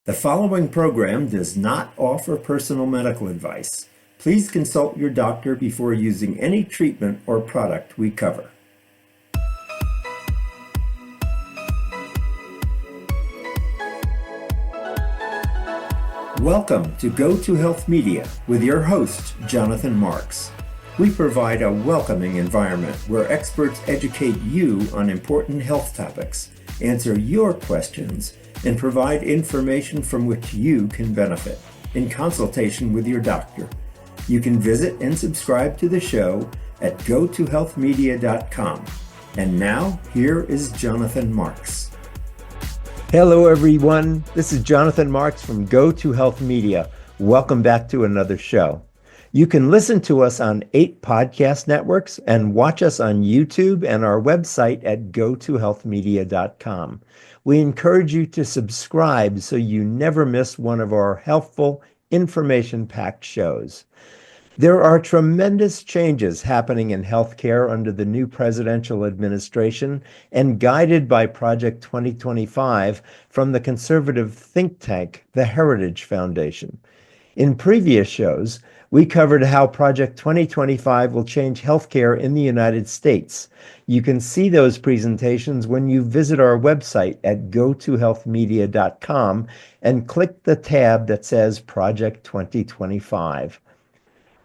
The following program does not offer personal medical advice. Please consult your doctor before using any treatment or product we cover. Welcome to Go to Health Media with your host, Jonathan Marks. We provide a welcoming environment where experts educate you on important health topics, answer your questions, and provide information from which you can benefit in consultation with your doctor. You can visit and subscribe to the show at gotohealthmedia.com. And now, here is Jonathan Marks. Hello, everyone. This is Jonathan Marks from Go to Health Media. Welcome back to another show. You can listen to us on 8 podcast networks and watch us on YouTube and our website at gotohealthmedia.com. We encourage you to subscribe so you never miss one of our helpful, information-packed shows. There are tremendous changes happening in healthcare under the new presidential administration and guided by Project 2025 from the conservative think tank, the Heritage Foundation. In previous shows, we covered how Project 2025 will change healthcare in the United States. You can see those presentations when you visit our website at gotohealthmedia.com and click the tab that says Project 2025.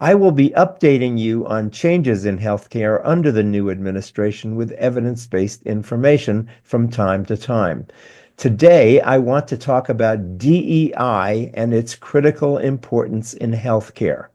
I will be updating you on changes in healthcare under the new administration with evidence-based information from time to time. Today, I want to talk about DEI and its critical importance in healthcare.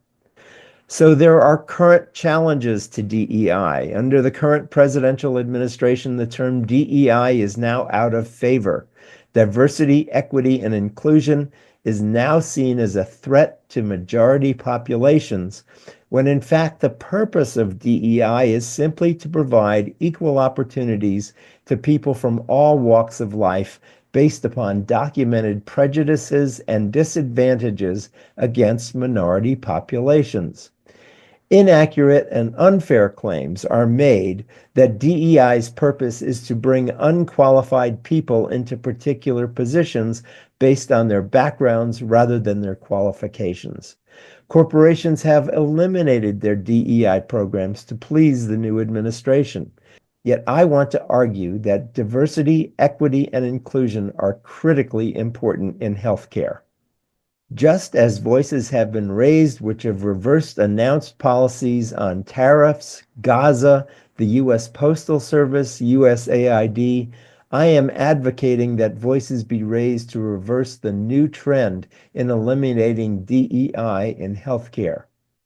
So there are current challenges to DEI. Under the current presidential administration, the term DEI is now out of favor. Diversity, equity, and inclusion is now seen as a threat to majority populations, when in fact the purpose of DEI is simply to provide equal opportunities to people from all walks of life based upon documented prejudices and disadvantages against minority populations. Inaccurate and unfair claims are made that DEI's purpose is to bring unqualified people into particular positions based on their backgrounds rather than their qualifications. Corporations have eliminated their DEI programs to please the new administration. Yet I want to argue that diversity, equity, and inclusion are critically important in healthcare. Just as voices have been raised which have reversed announced policies on tariffs, Gaza, the U.S. Postal Service, USAID, I am advocating that voices be raised to reverse the new trend in eliminating DEI in healthcare.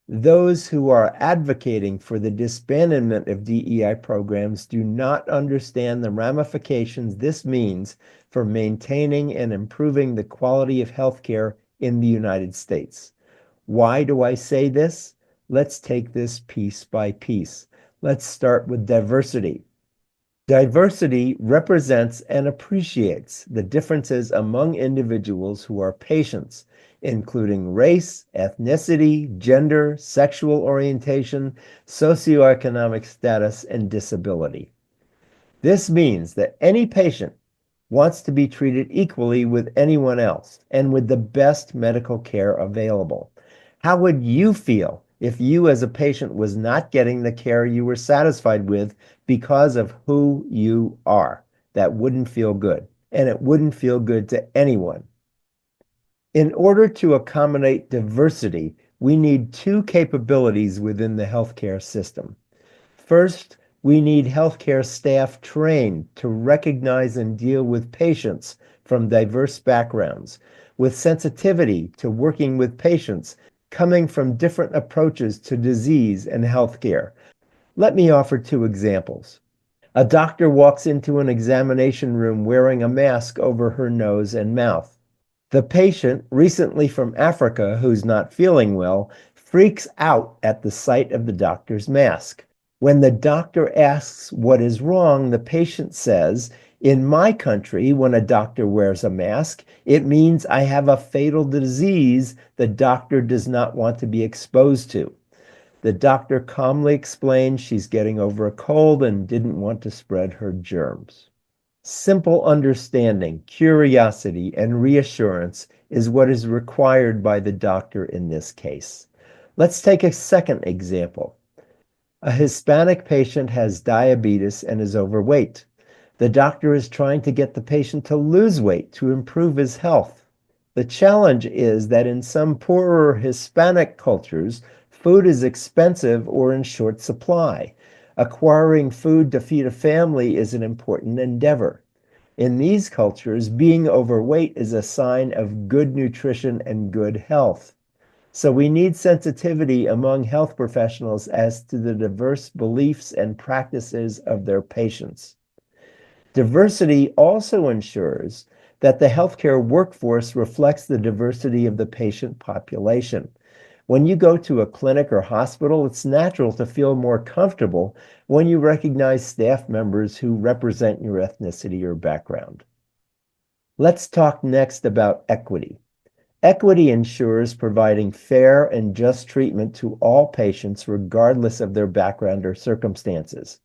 Those who are advocating for the disbandment of DEI programs do not understand the ramifications this means for maintaining and improving the quality of healthcare in the United States. Why do I say this? Let's take this piece by piece. Let's start with diversity. Diversity represents and appreciates the differences among individuals who are patients, including race, ethnicity, gender, sexual orientation, socioeconomic status, and disability. This means that any patient wants to be treated equally with anyone else and with the best medical care available. How would you feel if you as a patient was not getting the care you were satisfied with because of who you are? That wouldn't feel good, and it wouldn't feel good to anyone. In order to accommodate diversity, we need 2 capabilities within the healthcare system. First, we need healthcare staff trained to recognize and deal with patients from diverse backgrounds, with sensitivity to working with patients coming from different approaches to disease and healthcare. Let me offer 2 examples. A doctor walks into an examination room wearing a mask over her nose and mouth. The patient, recently from Africa, who's not feeling well, freaks out at the sight of the doctor's mask. When the doctor asks what is wrong, the patient says, "In my country, when a doctor wears a mask, it means I have a fatal disease the doctor does not want to be exposed to." The doctor calmly explains she's getting over a cold and didn't want to spread her germs. Simple understanding, curiosity, and reassurance is what is required by the doctor in this case. Let's take a second example. A Hispanic patient has diabetes and is overweight. The doctor is trying to get the patient to lose weight to improve his health. The challenge is that in some poorer Hispanic cultures, food is expensive or in short supply. Acquiring food to feed a family is an important endeavor. In these cultures, being overweight is a sign of good nutrition and good health. So we need sensitivity among health professionals as to the diverse beliefs and practices of their patients. Diversity also ensures that the healthcare workforce reflects the diversity of the patient population. When you go to a clinic or hospital, it's natural to feel more comfortable when you recognize staff members who represent your ethnicity or background. Let's talk next about equity. Equity ensures providing fair and just treatment to all patients regardless of their background or circumstances.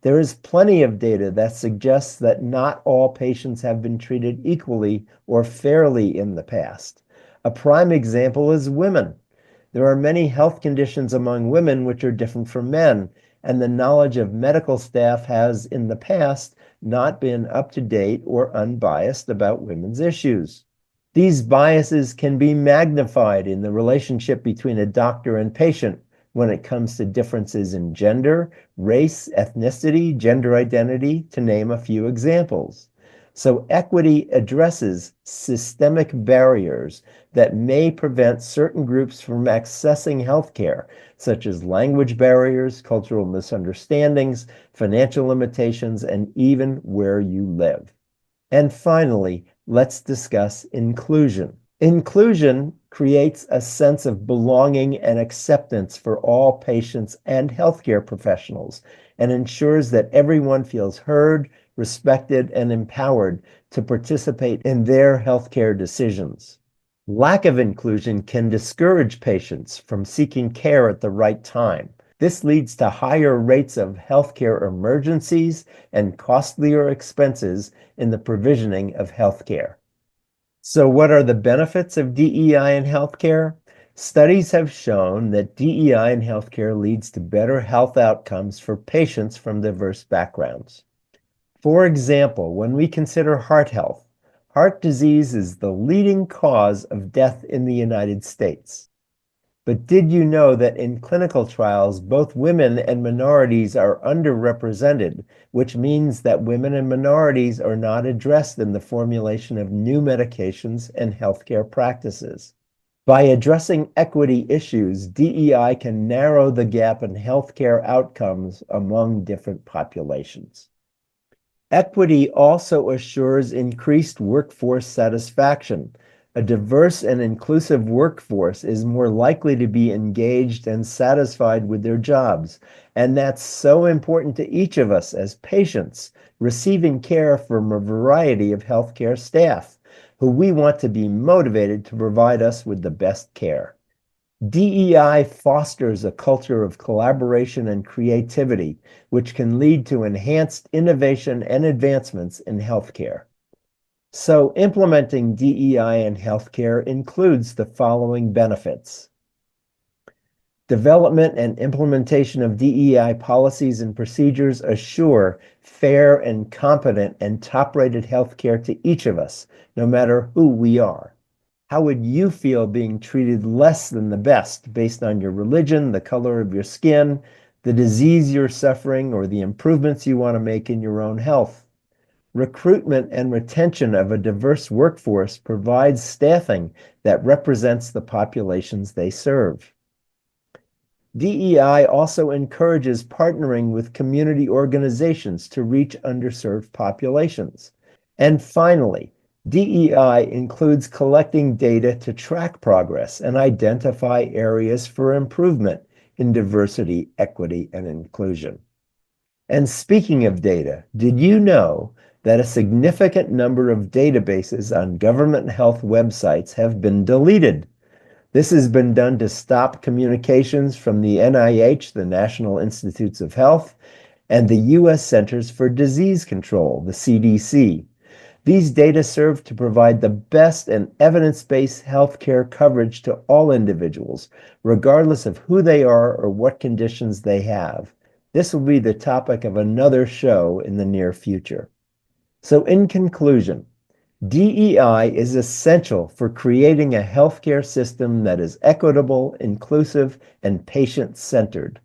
There is plenty of data that suggests that not all patients have been treated equally or fairly in the past. A prime example is women. There are many health conditions among women which are different from men, and the knowledge of medical staff has in the past not been up to date or unbiased about women's issues. These biases can be magnified in the relationship between a doctor and patient when it comes to differences in gender, race, ethnicity, gender identity, to name a few examples. So equity addresses systemic barriers that may prevent certain groups from accessing healthcare, such as language barriers, cultural misunderstandings, financial limitations, and even where you live. And finally, let's discuss inclusion. Inclusion creates a sense of belonging and acceptance for all patients and healthcare professionals and ensures that everyone feels heard, respected, and empowered to participate in their healthcare decisions. Lack of inclusion can discourage patients from seeking care at the right time. This leads to higher rates of healthcare emergencies and costlier expenses in the provisioning of healthcare. So, what are the benefits of DEI in healthcare? Studies have shown that DEI in healthcare leads to better health outcomes for patients from diverse backgrounds. For example, when we consider heart health, heart disease is the leading cause of death in the United States. But did you know that in clinical trials, both women and minorities are underrepresented, which means that women and minorities are not addressed in the formulation of new medications and healthcare practices? By addressing equity issues, DEI can narrow the gap in healthcare outcomes among different populations. Equity also assures increased workforce satisfaction. A diverse and inclusive workforce is more likely to be engaged and satisfied with their jobs. And that's so important to each of us as patients receiving care from a variety of healthcare staff who we want to be motivated to provide us with the best care. DEI fosters a culture of collaboration and creativity, which can lead to enhanced innovation and advancements in healthcare. So, implementing DEI in healthcare includes the following benefits. Development and implementation of DEI policies and procedures assure fair and competent and top-rated healthcare to each of us, no matter who we are. How would you feel being treated less than the best based on your religion, the color of your skin, the disease you're suffering, or the improvements you want to make in your own health? Recruitment and retention of a diverse workforce provides staffing that represents the populations they serve. DEI also encourages partnering with community organizations to reach underserved populations. And finally, DEI includes collecting data to track progress and identify areas for improvement in diversity, equity, and inclusion. And speaking of data, did you know that a significant number of databases on government health websites have been deleted? This has been done to stop communications from the NIH, the National Institutes of Health, and the U.S. Centers for Disease Control, the CDC. These data serve to provide the best and evidence-based healthcare coverage to all individuals, regardless of who they are or what conditions they have. This will be the topic of another show in the near future. So in conclusion, DEI is essential for creating a healthcare system that is equitable, inclusive, and patient-centered.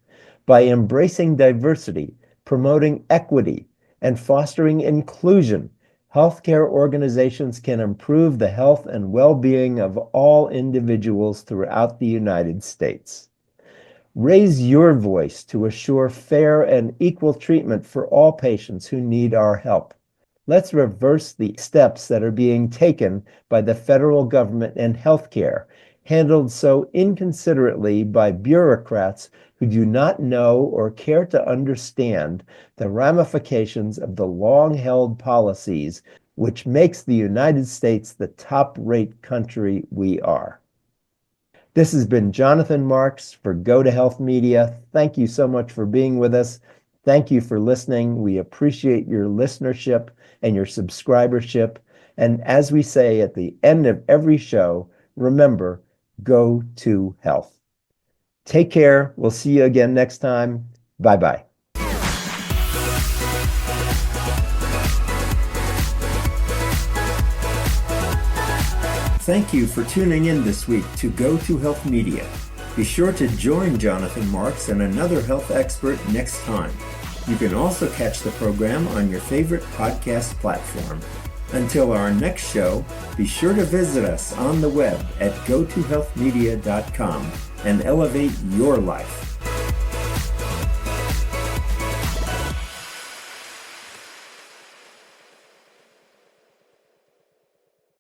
By embracing diversity, promoting equity, and fostering inclusion, healthcare organizations can improve the health and well-being of all individuals throughout the United States. Raise your voice to assure fair and equal treatment for all patients who need our help. Let's reverse the steps that are being taken by the federal government in healthcare, handled so inconsiderately by bureaucrats who do not know or care to understand the ramifications of the long-held policies which makes the United States the top-rate country we are. This has been Jonathan Marks for Go to Health Media. Thank you so much for being with us. Thank you for listening. We appreciate your listenership and your subscribership. And as we say at the end of every show, remember, go to health. Take care. We'll see you again next time. Bye-bye. Thank you for tuning in this week to Go to Health Media. Be sure to join Jonathan Marks and another health expert next time. You can also catch the program on your favorite podcast platform. Until our next show, be sure to visit us on the web at gotohealthmedia.com and elevate your life.